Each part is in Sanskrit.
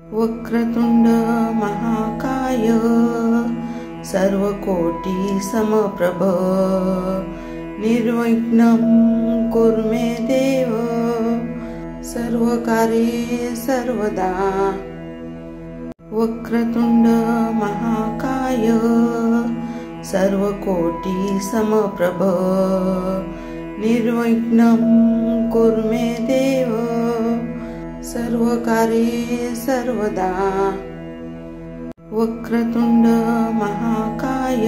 वक्रतुंड महाकाय सर्वकोटि समप्रभ निर्विघ्नं कुरु मे देव सर्वकार्ये सर्वदा। वक्रतुंड महाकाय सर्वकोटि समप्रभ निर्विघ्नं कुरु मे देव सर्वकार्ये सर्वदा। वक्रतुंड महाकाय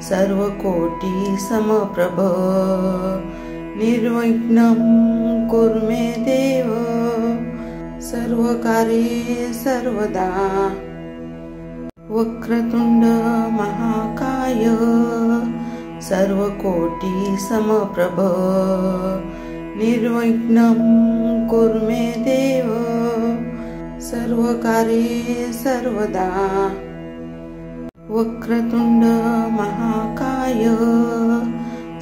सर्वकोटि समप्रभ निर्विघ्नं कुरु मे देव सर्वकार्ये सर्वदा। वक्रतुंड महाकाय सर्वकोटि समप्रभ निर्विघ्नं कुरु मे देव सर्वकार्ये सर्वदा। वक्रतुंड महाकाय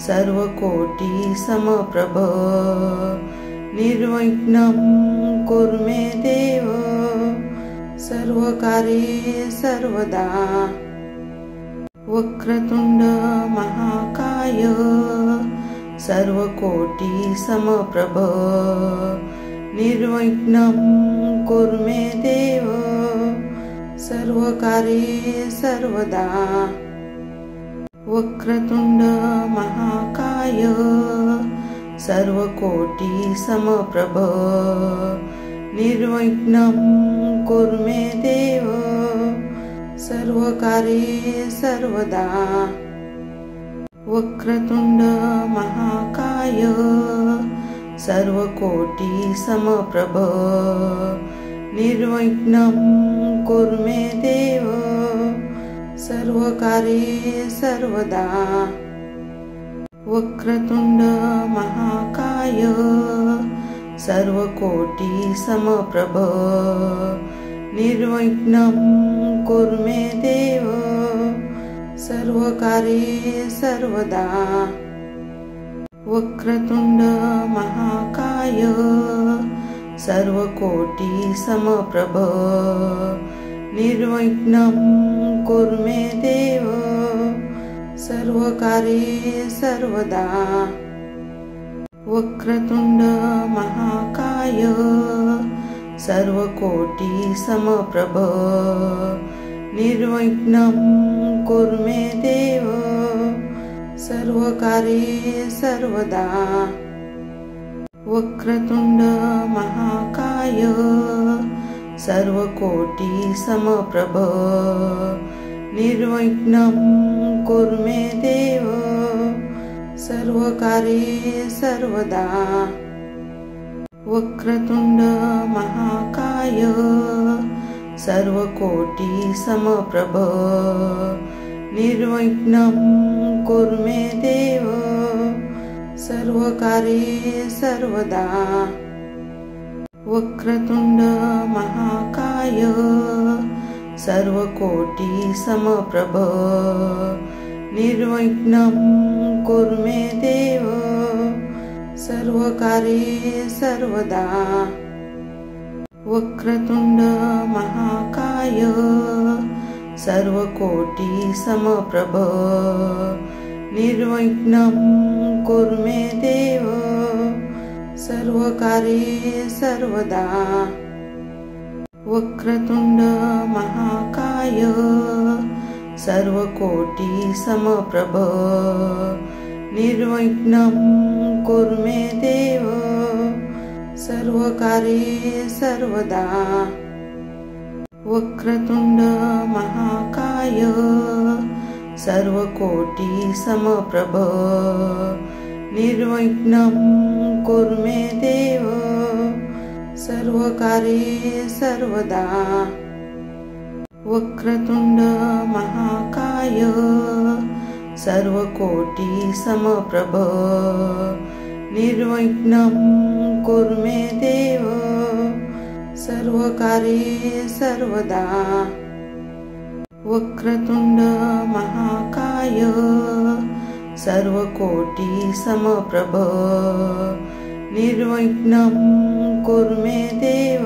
सर्वकोटि समप्रभ निर्विघ्नं कुरु मे देव सर्वकार्ये सर्वदा। वक्रतुंड महाकाय सर्वकोटि समप्रभ निर्विघ्नं कुरु मे देव सर्वकार्ये सर्वदा। वक्रतुंड महाकाय सर्वकोटि समप्रभ निर्विघ्नं कुरु मे देव सर्वकार्ये सर्वदा। वक्रतुंड महाकाय सर्वकोटि समप्रभ निर्विघ्नं कुरु मे देव सर्वकार्ये सर्वदा। वक्रतुंड महाकाय सर्वकोटि समप्रभ निर्विघ्नं कुरु मे देव सर्वकार्ये सर्वदा। वक्रतुंड महाकाय सर्वकोटि समप्रभ निर्विघ्नं कुरु मे देव सर्वकार्ये सर्वदा। वक्रतुंड महाकाय सर्वकोटि समप्रभ निर्विघ्नं कुरु मे देव सर्वकार्ये सर्वदा। वक्रतुंड महाकाय सर्वकोटि समप्रभ निर्विघ्नं कुरु मे देव सर्वकार्ये सर्वदा। वक्रतुंड महाकाय सर्वकोटि समप्रभ निर्विघ्नं कुरु मे देव सर्वकार्ये सर्वदा। वक्रतुंड महाकाय सर्वकोटि समप्रभ निर्विघ्नं कुरु मे देव सर्वकार्ये सर्वदा। वक्रतुंड महाकाय सर्वकोटि समप्रभ निर्विघ्नं कुरु मे देव सर्वकार्ये सर्वदा। वक्रतुंड महाकाय सर्वकोटि समप्रभ निर्विघ्नं कुरु मे देव सर्वकार्ये सर्वदा। वक्रतुंड महाकाय सर्वकोटि समप्रभ निर्विघ्नं कुरु मे देव सर्वकार्ये सर्वदा। वक्रतुंड महाकाय सर्वकोटि समप्रभ निर्विघ्नं कुरु मे देव सर्वकार्ये सर्वदा। वक्रतुंड महाकाय सर्वकोटि समप्रभ निर्विघ्नं कुरु मे देव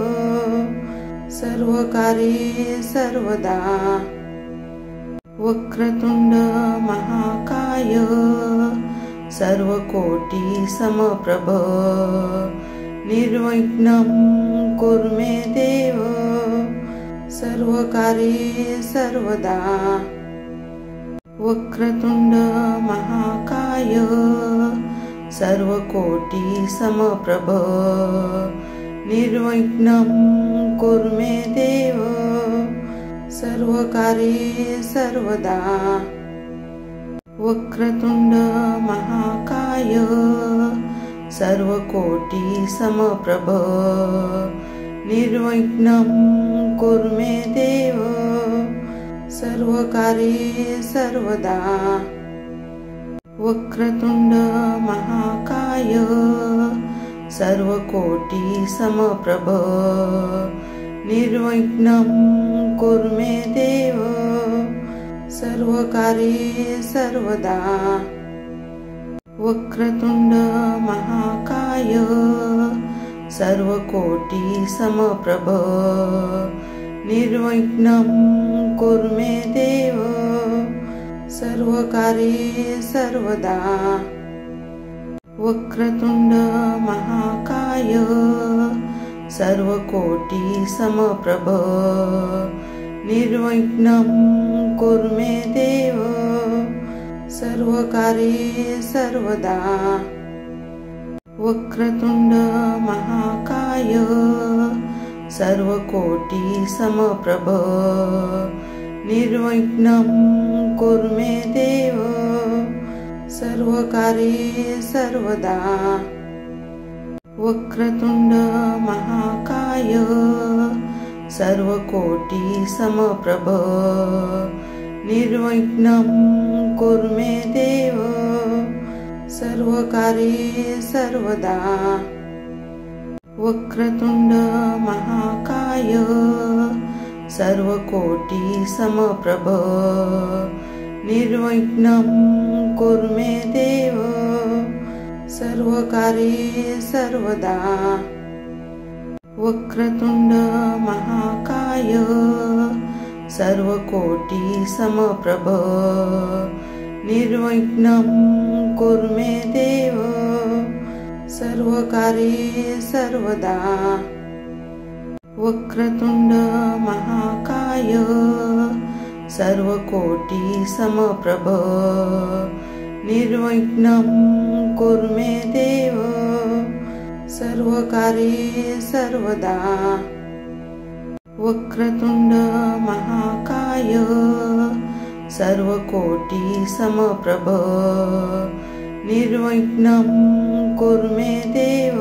सर्वकार्ये सर्वदा वक्रतुंड महाकाय सर्वकोटि समप्रभ निर्विघ्नं कुरु मे देव सर्वकार्ये सर्वदा वक्रतुंड महाकाय सर्वकोटि समप्रभ निर्विघ्नं कुरु मे देव सर्वकार्ये सर्वदा वक्रतुंड महाकाय सर्वकोटि समप्रभ निर्विघ्नं कुरु मे देव सर्वकार्ये सर्वदा वक्रतुंड महाकाय सर्वकोटि समप्रभ निर्विघ्नं कुरु मे देव सर्वकार्ये सर्वदा वक्रतुंड महाकाय सर्वकोटि समप्रभ निर्विघ्नं कुरु मे देव सर्वकार्ये सर्वदा वक्रतुंड महाकाय सर्वकोटि समप्रभ निर्विघ्नं कुरु मे देव सर्वकार्ये सर्वदा वक्रतुंड महाकाय सर्वकोटि समप्रभ निर्विघ्नं कुरु मे देव सर्वकार्ये सर्वदा वक्रतुंड महाकाय सर्वकोटि समप्रभ निर्विघ्नं कुरु मे देव सर्वकार्ये सर्वदा वक्रतुंड महाकाय सर्वकोटि समप्रभ निर्विघ्नं कुरु मे देव सर्वकार्ये सर्वदा वक्रतुंड महाकाय सर्वकोटि समप्रभ निर्विघ्नं कुरु मे देव सर्वकार्ये सर्वदा वक्रतुंड महाकाय सर्वकोटि समप्रभ निर्विघ्नं कुरु मे देव सर्वकार्ये सर्वदा वक्रतुंड महाकाय सर्वकोटि समप्रभ निर्विघ्नं कुरु मे देव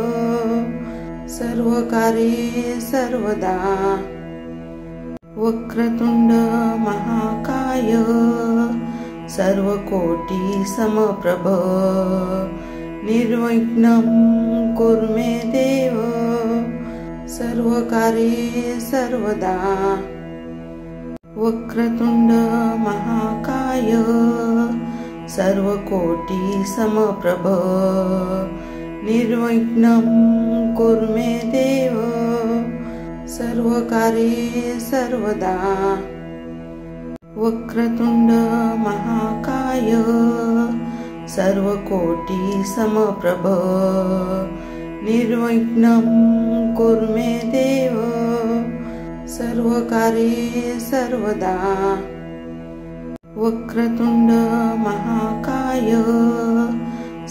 सर्वकार्ये सर्वदा वक्रतुंड महाकाय सर्वकोटि समप्रभ निर्विघ्नं कुरु मे देव सर्वकार्ये सर्वदा वक्रतुंड महाकाय सर्वकोटि समप्रभ निर्विघ्नं कुरु मे देव सर्वकार्ये सर्वदा वक्रतुंड महाकाय सर्वकोटि समप्रभ निर्विघ्नं कुरु मे देव सर्वकार्ये सर्वदा वक्रतुंड महाकाय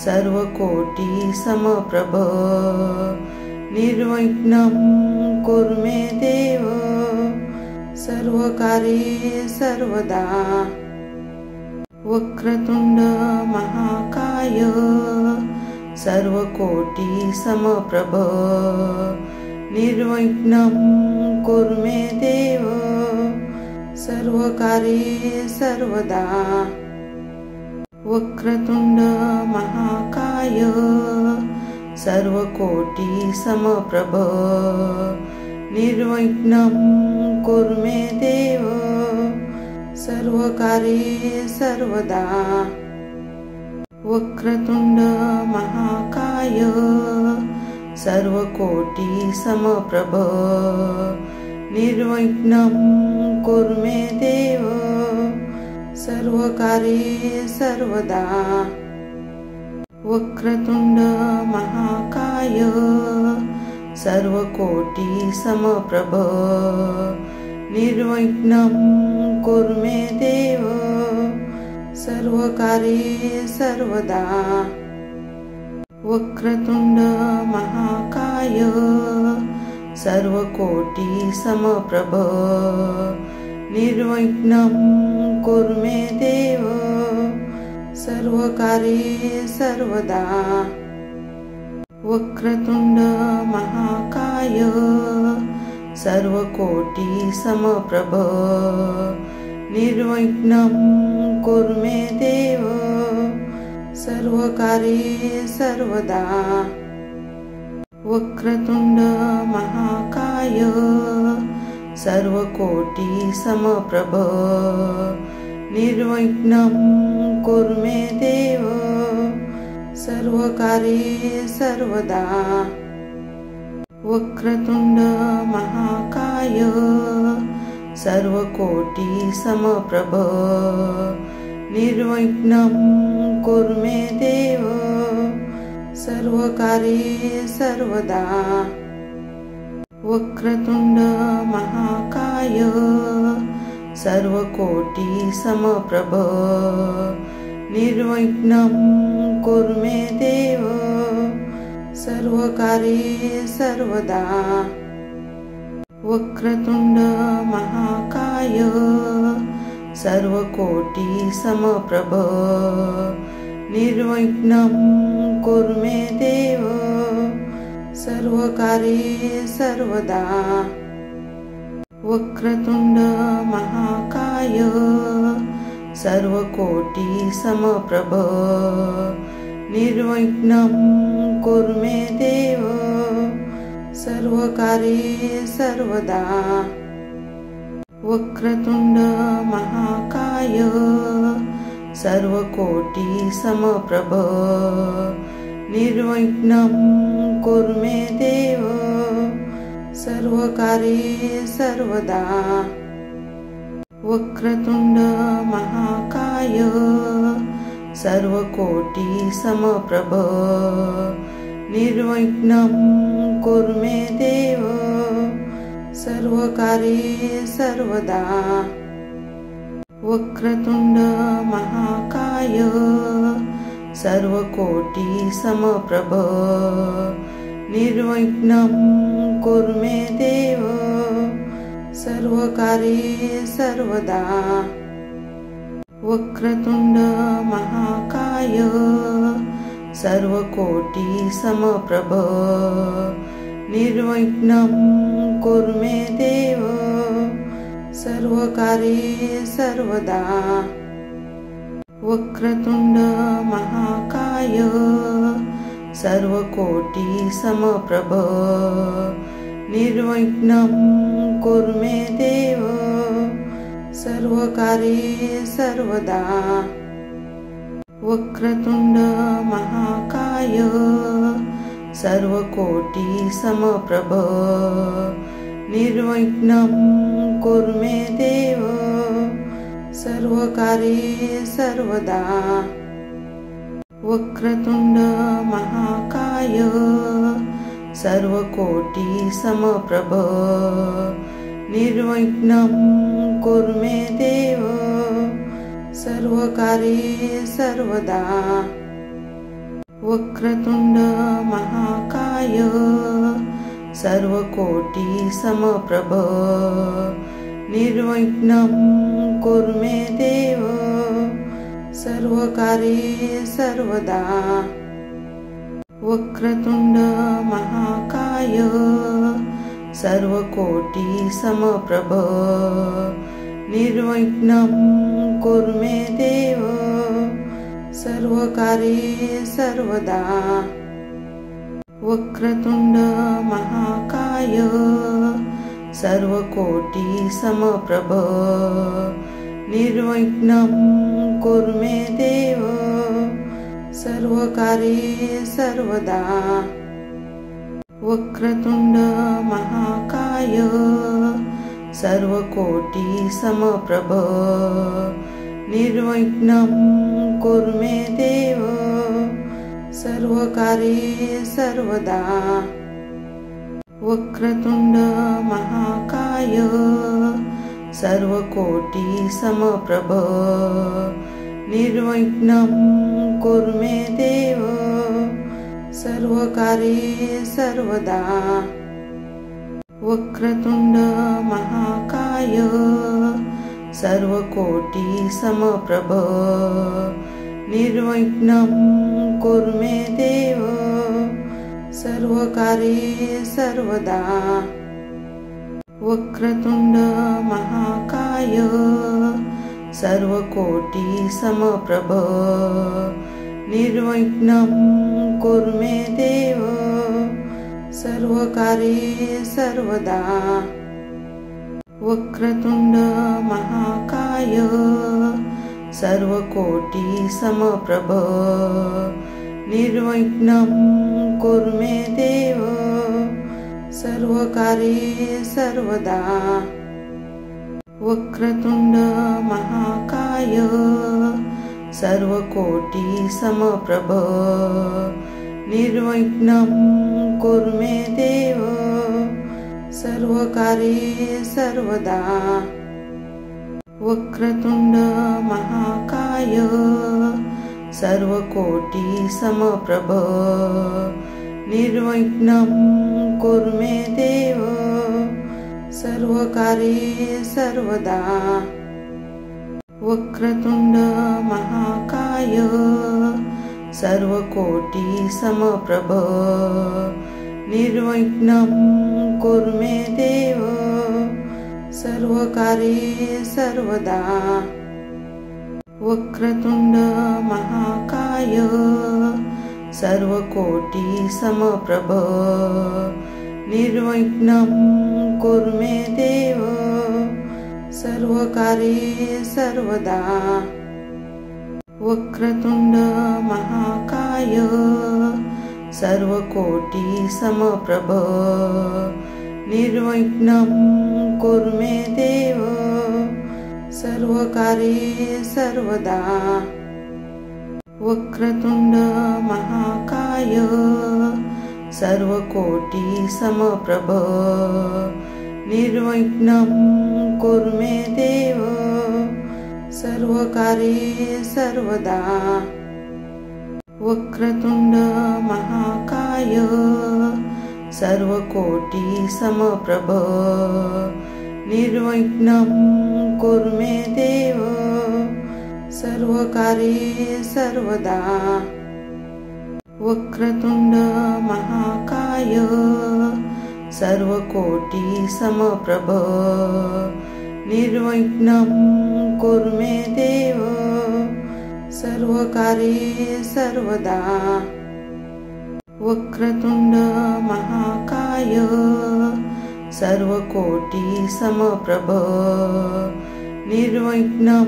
सर्वकोटि समप्रभ निर्विघ्नं कुरु मे देव सर्वकार्ये सर्वदा वक्रतुंड महाकाय सर्वकोटि समप्रभ निर्विघ्नं कुरु मे देव सर्वकार्ये सर्वदा वक्रतुंड महाकाय सर्वकोटि समप्रभ निर्विघ्नं कुरु मे देव सर्वकार्ये सर्वदा वक्रतुंड महाकाय सर्वकोटि समप्रभ निर्विघ्नं कुरु मे देव सर्वकार्ये सर्वदा। वक्रतुंड महाकाय सर्वकोटि समप्रभ निर्विघ्नं कुरु मे देव सर्वकार्ये सर्वदा। वक्रतुंड महाकाय सर्वकोटि समप्रभ निर्विघ्नं कुरु मे देव सर्वकार्ये सर्वदा। वक्रतुंड महाकाय सर्वकोटि समप्रभ निर्विघ्नं कुरु मे देव सर्वकार्ये सर्वदा। वक्रतुंड महाकाय सर्वकोटि समप्रभ निर्विघ्नं कुरु मे देव सर्वकार्ये सर्वदा। वक्रतुंड महाकाय सर्वकोटि समप्रभ निर्विघ्नं कुरु मे देव सर्वकार्ये सर्वदा। वक्रतुंड महाकाय सर्वकोटि समप्रभ निर्विघ्नं कुरु मे देव सर्वकार्ये सर्वदा। वक्रतुंड महाकाय सर्वकोटि समप्रभ निर्विघ्नं कुरु मे देव सर्वकार्ये सर्वदा। वक्रतुंड महाकाय सर्वकोटि समप्रभ निर्विघ्नं कुरु मे देव सर्वकार्ये सर्वदा। वक्रतुंड महाकाय सर्वकोटि समप्रभ निर्विघ्नं कुरु मे देव सर्वकार्ये सर्वदा। वक्रतुंड महाकाय सर्वकोटि समप्रभ निर्विघ्नं कुरु मे देव सर्वकार्ये सर्वदा। वक्रतुंड महाकाय सर्वकोटि समप्रभ निर्विघ्नं कुरु मे देव सर्वकार्ये सर्वदा। वक्रतुंड महाकाय सर्वकोटि समप्रभ निर्विघ्नं कुरु मे देव सर्वकार्ये सर्वदा। वक्रतुंड महाकाय सर्वकोटि समप्रभ निर्विघ्नं कुरु मे देव सर्वकार्ये सर्वदा। वक्रतुंड महाकाय सर्वकोटि समप्रभ निर्विघ्नं कुरु मे देव सर्वकार्ये सर्वदा। वक्रतुंड महाकाय सर्वकोटि समप्रभ निर्विघ्नं कुरु मे देव सर्वकार्ये सर्वदा। वक्रतुंड महाकाय सर्वकोटि समप्रभ निर्विघ्नं कुरु मे देव सर्वकार्ये सर्वदा। वक्रतुंड महाकाय सर्वकोटि समप्रभ निर्विघ्नं कुरु मे देव सर्वकार्ये सर्वदा। वक्रतुंड महाकाय सर्वकोटि समप्रभ निर्विघ्नं कुरु मे देव सर्वकार्ये सर्वदा। वक्रतुंड महाकाय सर्वकोटि समप्रभ निर्विघ्नं कुरु मे देव सर्वकार्ये सर्वदा। वक्रतुंड महाकाय सर्वकोटि समप्रभ निर्विघ्नं कुरु मे देव सर्वकार्ये सर्वदा। वक्रतुंड महाकाय सर्वकोटि समप्रभ निर्विघ्नं कुरु मे देव सर्वकार्ये सर्वदा। वक्रतुंड महाकाय सर्वकोटि समप्रभ निर्विघ्नं कुरु मे देव सर्वकार्ये सर्वदा। वक्रतुंड महाकाय सर्वकोटि समप्रभ निर्विघ्नं कुरु मे देव सर्वकार्ये सर्वदा। वक्रतुंड महाकाय सर्वकोटि समप्रभ निर्विघ्नं कुरु मे देव सर्वकार्ये सर्वदा। वक्रतुंड महाकाय सर्वकोटि समप्रभ निर्विघ्नं कुरु मे देव सर्वकार्ये सर्वदा। वक्रतुंड महाकाय सर्वकोटि समप्रभ निर्विघ्नं कुरु मे देव सर्वकार्ये सर्वदा। वक्रतुंड महाकाय सर्वकोटि समप्रभ निर्विघ्नं कुरु मे देव सर्वकार्ये सर्वदा। वक्रतुंड महाकाय सर्वकोटि समप्रभ निर्विघ्नं कुरु मे देव सर्वकार्ये सर्वदा। वक्रतुंड महाकाय सर्वकोटि समप्रभ निर्विघ्नं कुरु मे देव सर्वकार्ये सर्वदा। वक्रतुंड महाकाय सर्वकोटि समप्रभ निर्विघ्नं कुरु मे देव सर्वकार्ये सर्वदा। वक्रतुंड महाकाय सर्वकोटि समप्रभ निर्विघ्नं कुरु मे देव सर्वकार्ये सर्वदा। वक्रतुंड महाकाय सर्वकोटि समप्रभ निर्विघ्नं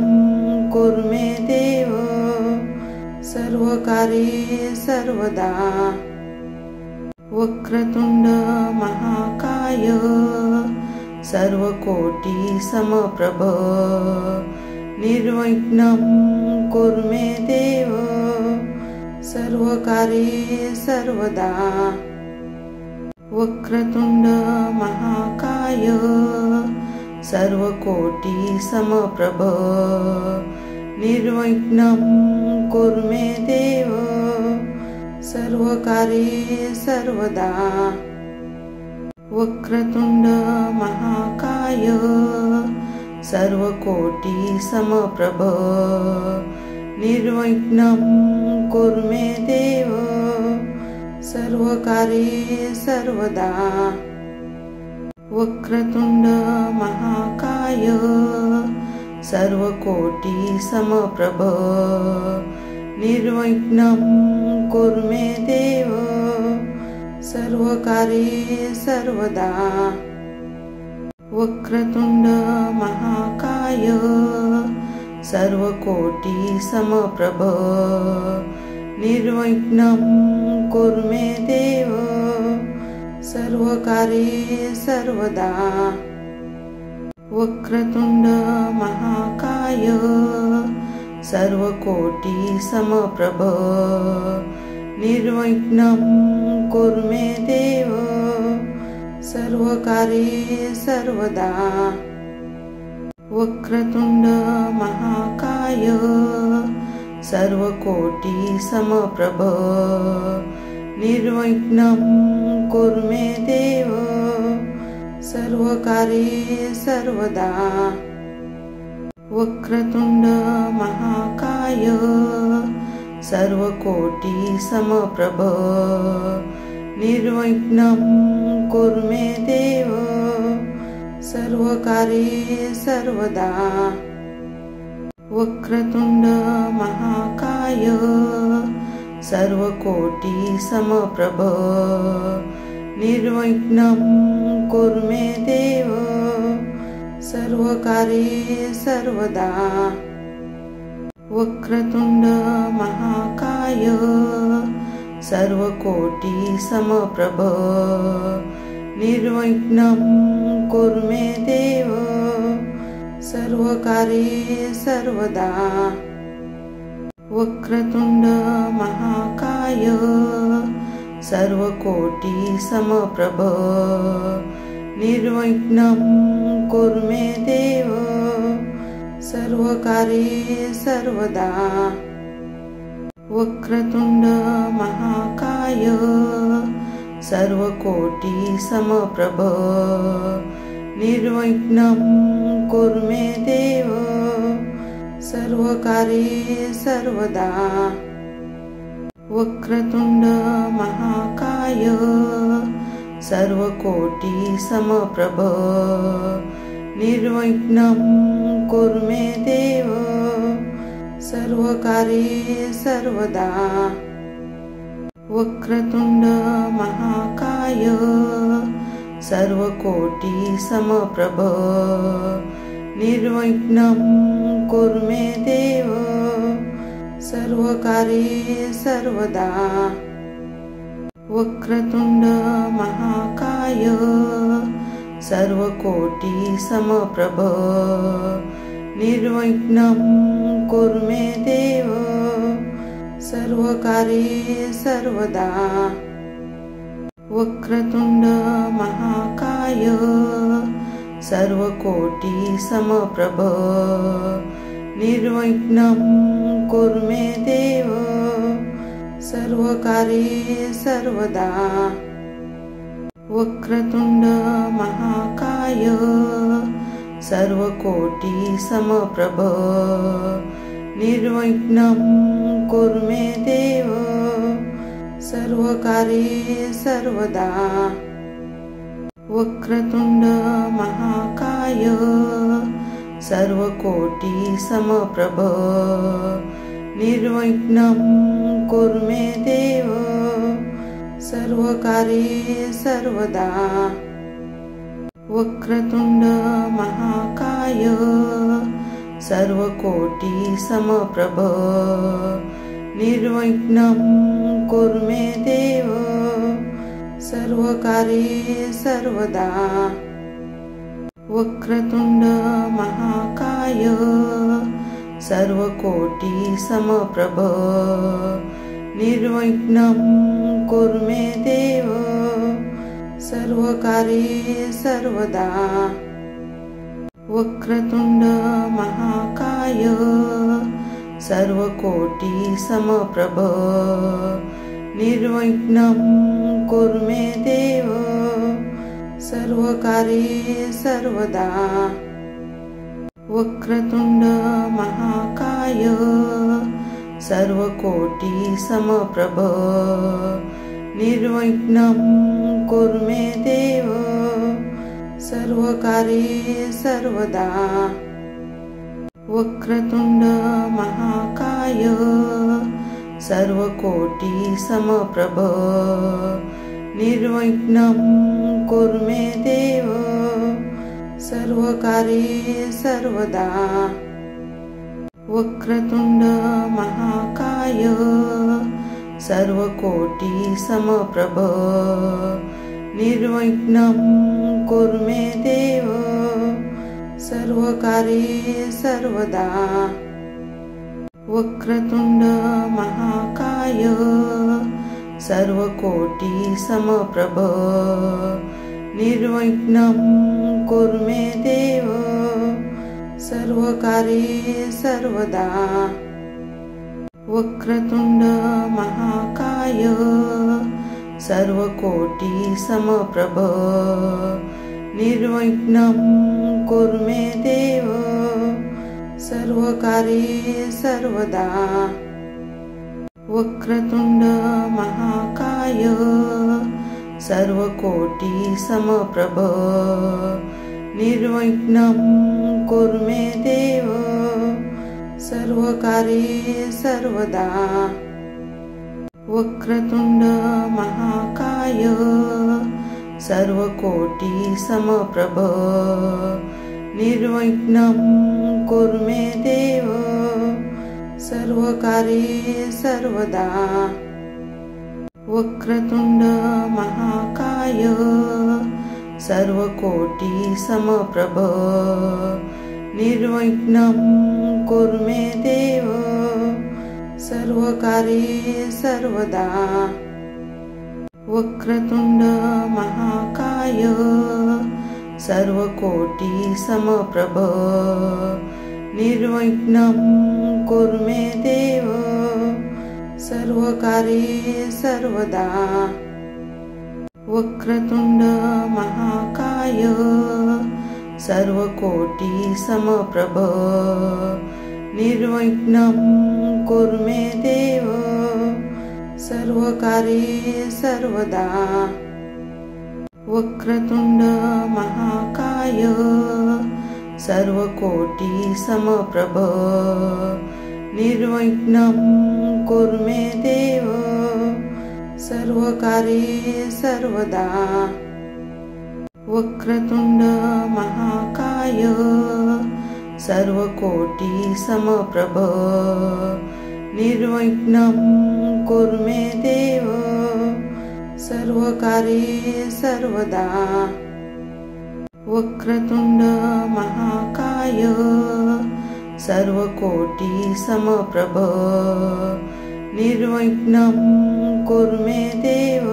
कुरु मे देव सर्वकार्ये सर्वदा। वक्रतुंड महाकाय सर्वकोटि समप्रभ निर्विघ्नं कुरु मे देव सर्वकार्ये सर्वदा। वक्रतुंड महाकाय सर्वकोटि समप्रभ निर्विघ्नं कुरु मे देव सर्वकार्ये सर्वदा। वक्रतुंड महाकाय सर्वकोटि समप्रभ निर्विघ्नं कुरु मे देव सर्वकार्ये सर्वदा। वक्रतुंड महाकाय सर्वकोटि समप्रभ निर्विघ्नं कुरु मे देव सर्वकार्ये सर्वदा। वक्रतुंड महाकाय सर्वकोटि समप्रभ निर्विघ्नं कुरु मे देव सर्वकार्ये सर्वदा। वक्रतुंड महाकाय सर्वकोटि समप्रभ निर्विघ्नं कुरु मे देव सर्वकार्ये सर्वदा। वक्रतुंड महाकाय सर्वकोटि समप्रभ निर्विघ्नं कुरु मे देव सर्वकार्ये सर्वदा। वक्रतुंड महाकाय सर्वकोटि समप्रभ निर्विघ्नं कुरु मे देव सर्वकार्ये सर्वदा। वक्रतुंड महाकाय सर्वकोटि समप्रभ निर्विघ्नं कुरु मे देव सर्वकार्ये सर्वदा। वक्रतुंड महाकाय सर्वकोटि समप्रभ निर्विघ्नं कुरु मे देव सर्वकार्ये सर्वदा। वक्रतुंड महाकाय सर्वकोटि समप्रभ निर्विघ्नं कुरु मे देव सर्वकार्ये सर्वदा। वक्रतुंड महाकाय सर्वकोटि समप्रभ निर्विघ्नं कुरु मे देव सर्वकार्ये सर्वदा। वक्रतुंड महाकाय सर्वकोटि समप्रभ निर्विघ्नं कुरु मे देव सर्वकार्ये सर्वदा। वक्रतुंड महाकाय सर्वकोटि समप्रभ निर्विघ्नं कुरु मे देव सर्वकार्ये सर्वदा। वक्रतुंड महाकाय सर्वकोटि समप्रभ निर्विघ्नं कुरु मे देव सर्वकार्ये सर्वदा। वक्रतुंड महाकाय सर्वकोटि समप्रभ निर्विघ्नं कुरु मे देव सर्वकार्ये सर्वदा। वक्रतुंड महाकाय सर्वकोटि समप्रभ निर्विघ्नं कुरु मे देव सर्वकार्ये सर्वदा। वक्रतुंड महाकाय सर्वकोटि समप्रभ निर्विघ्नं कुरु मे देव सर्वकार्ये सर्वदा। वक्रतुंड महाकाय सर्वकोटि समप्रभ निर्विघ्नं कुरु मे देव सर्वकार्ये सर्वदा। वक्रतुंड महाकाय सर्वकोटि समप्रभ निर्विघ्नं कुरु मे देव सर्वकार्ये सर्वदा। वक्रतुंड महाकाय सर्वकोटि समप्रभ निर्विघ्नं कुरु मे देव सर्वकार्ये सर्वदा। वक्रतुंड महाकाय सर्वकोटि समप्रभ निर्विघ्नं कुरु मे देव सर्वकार्ये सर्वदा। वक्रतुंड महाकाय सर्वकोटि समप्रभ निर्विघ्नं कुरु मे देव सर्वकार्ये सर्वदा। वक्रतुंड महाकाय सर्वकोटि समप्रभ निर्विघ्नं कुरु मे देव सर्वकार्ये सर्वदा वक्रतुंड महाकाय सर्वकोटि समप्रभ निर्विघ्नं कुरु मे देव सर्वकार्ये सर्वदा वक्रतुंड महाकाय सर्वकोटि समप्रभ निर्विघ्नं कुरु मे देव सर्वकार्ये सर्वदा वक्रतुंड महाकाय सर्वकोटि समप्रभ निर्विघ्नं कुरु मे देव सर्वकार्ये सर्वदा वक्रतुंड महाकाय सर्वकोटि समप्रभ निर्विघ्नं कुरु मे देव सर्वकार्ये सर्वदा वक्रतुंड महाकाय सर्वकोटि समप्रभ निर्विघ्नं कुरु मे देव सर्वकार्ये सर्वदा वक्रतुंड महाकाय सर्वकोटि समप्रभ निर्विघ्नं कुरु मे देव सर्वकार्ये सर्वदा वक्रतुंड महाकाय सर्वकोटि समप्रभ निर्विघ्नं कुरु मे देव सर्वकार्ये सर्वदा वक्रतुंड महाकाय सर्वकोटि समप्रभ निर्विघ्नं कुरु मे देव सर्वकार्ये सर्वदा वक्रतुंड महाकाय सर्वकोटि समप्रभ निर्विघ्नं कुरु मे देव सर्वकार्ये सर्वदा वक्रतुंड महाकाय सर्वकोटि समप्रभ निर्विघ्नं कुरु मे देव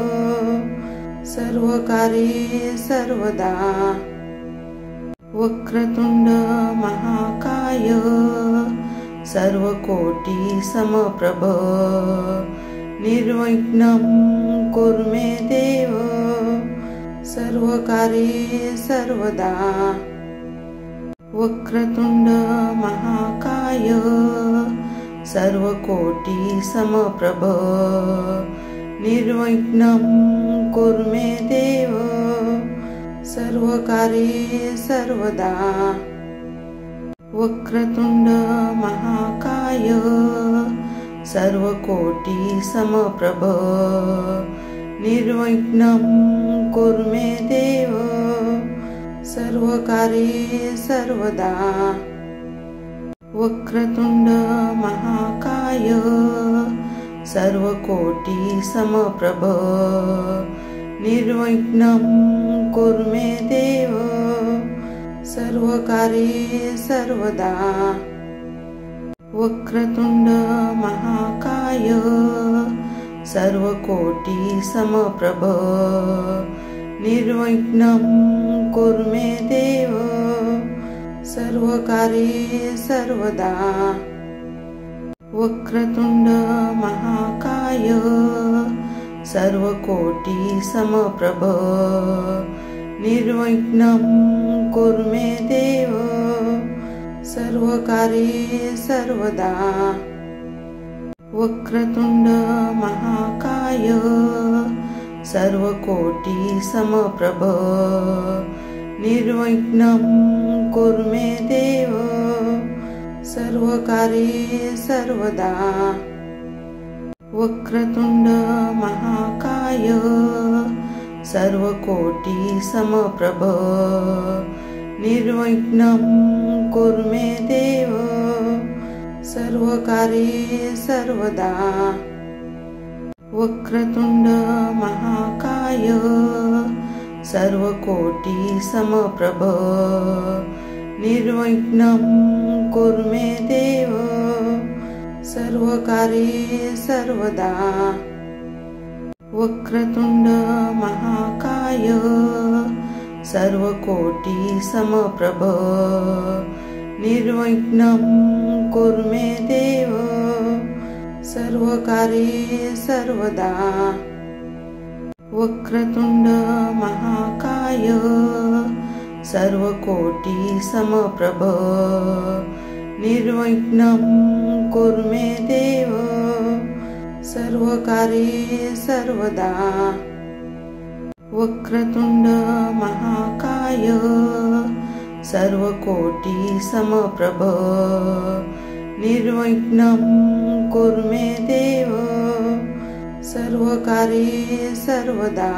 सर्वकार्ये सर्वदा वक्रतुंड महाकाय सर्वकोटि समप्रभ निर्विघ्नं कुरु मे देव सर्वकार्ये सर्वदा वक्रतुंड महाकाय सर्वकोटि समप्रभ निर्विघ्नं कुरु मे देव सर्वकार्ये सर्वदा वक्रतुंड महाकाय सर्वकोटि समप्रभ निर्विघ्नं कुरु मे देव सर्वकार्ये सर्वदा वक्रतुंड महाकाय सर्वकोटि समप्रभ निर्विघ्नं कुरु मे देव सर्वकार्ये सर्वदा वक्रतुंड महाकाय सर्वकोटि समप्रभ निर्विघ्नं कुरु मे देव सर्वकार्ये सर्वदा वक्रतुंड महाकाय सर्वकोटि समप्रभ निर्विघ्नं कुरु मे देव सर्वकार्ये सर्वदा वक्रतुंड महाकाय सर्वकोटि समप्रभ निर्विघ्नं कुरु मे देव सर्वकार्ये सर्वदा वक्रतुंड महाकाय सर्वकोटि समप्रभ निर्विघ्नं कुरु मे देव सर्वकार्ये सर्वदा वक्रतुंड महाकाय सर्वकोटि समप्रभ निर्विघ्नं कुरु मे देव सर्वकार्ये सर्वदा। वक्रतुंड महाकाय सर्वकोटि समप्रभ निर्विघ्नं कुरु मे देव सर्वकार्ये सर्वदा। वक्रतुंड महाकाय सर्वकोटि समप्रभ निर्विघ्नं कुरु मे देव सर्वकार्ये सर्वदा। वक्रतुंड महाकाय सर्वकोटि समप्रभ निर्विघ्नं कुरु मे देव सर्वकार्ये सर्वदा।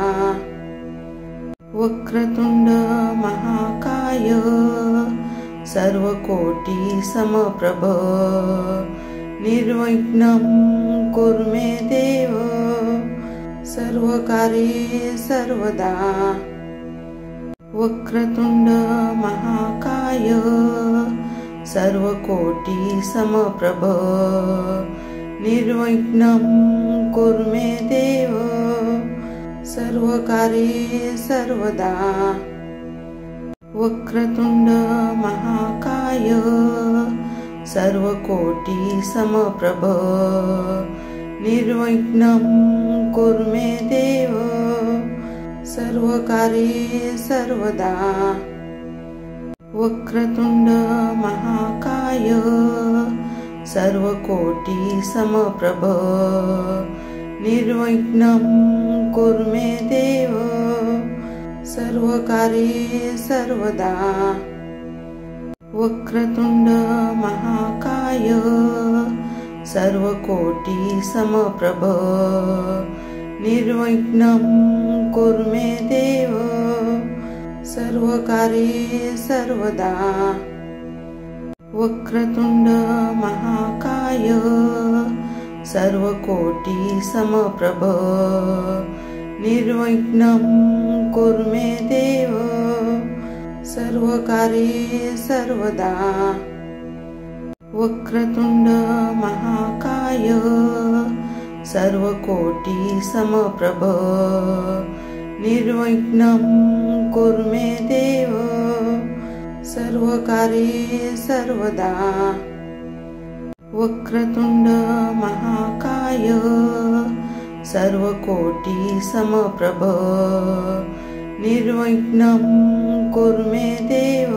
वक्रतुंड महाकाय सर्वकोटि समप्रभ निर्विघ्नं कुरु मे देव सर्वकार्ये सर्वदा। वक्रतुंड महाकाय सर्वकोटि समप्रभ निर्विघ्नं कुरु मे देव सर्वकार्ये सर्वदा। वक्रतुंड महाकाय सर्वकोटि समप्रभ निर्विघ्नं कुरु मे देव सर्वकार्ये सर्वदा। वक्रतुंड महाकाय सर्वकोटि समप्रभ निर्विघ्नं कुरु मे देव सर्वकार्ये सर्वदा। वक्रतुंड महाकाय सर्वकोटि समप्रभ निर्विघ्नं कुरु मे देव सर्वकार्ये सर्वदा। वक्रतुंड महाकाय सर्वकोटि समप्रभ निर्विघ्नं कुरु मे देव सर्वकार्ये सर्वदा। वक्रतुंड महाकाय सर्वकोटि समप्रभ निर्विघ्नं कुरु मे देव सर्वकार्ये सर्वदा। वक्रतुंड महाकाय सर्वकोटि समप्रभ निर्विघ्नं कुरु मे देव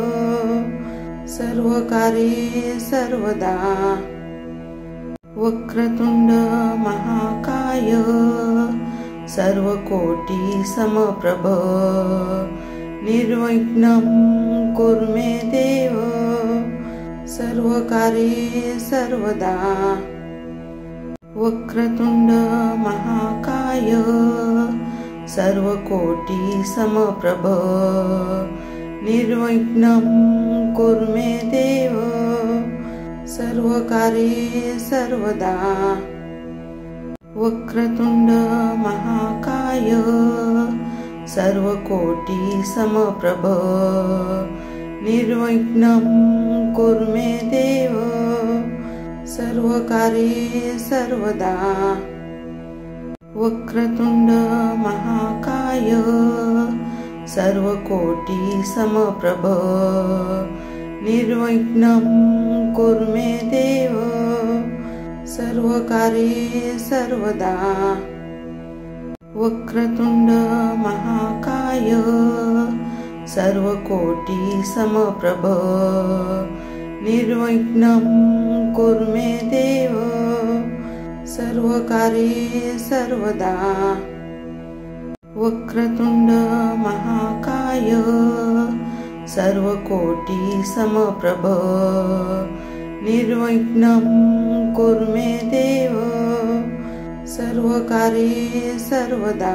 सर्वकार्ये सर्वदा। वक्रतुंड महाकाय सर्वकोटि समप्रभ निर्विघ्नं कुरु मे देव सर्वकार्ये सर्वदा। वक्रतुंड महाकाय सर्वकोटि समप्रभ निर्विघ्नं कुरु मे देव सर्वकार्ये सर्वदा। वक्रतुंड महाकाय सर्वकोटि समप्रभ निर्विघ्नं कुरु मे देव सर्वकार्ये सर्वदा। वक्रतुंड महाकाय सर्वकोटि समप्रभ निर्विघ्नं कुरु मे देव सर्वकार्ये सर्वदा। वक्रतुंड महाकाय सर्वकोटि समप्रभ निर्विघ्नं कुरु मे देव सर्वकार्ये सर्वदा। वक्रतुंड महाकाय सर्वकोटि समप्रभ निर्विघ्नं कुरु मे देव सर्वकार्ये सर्वदा।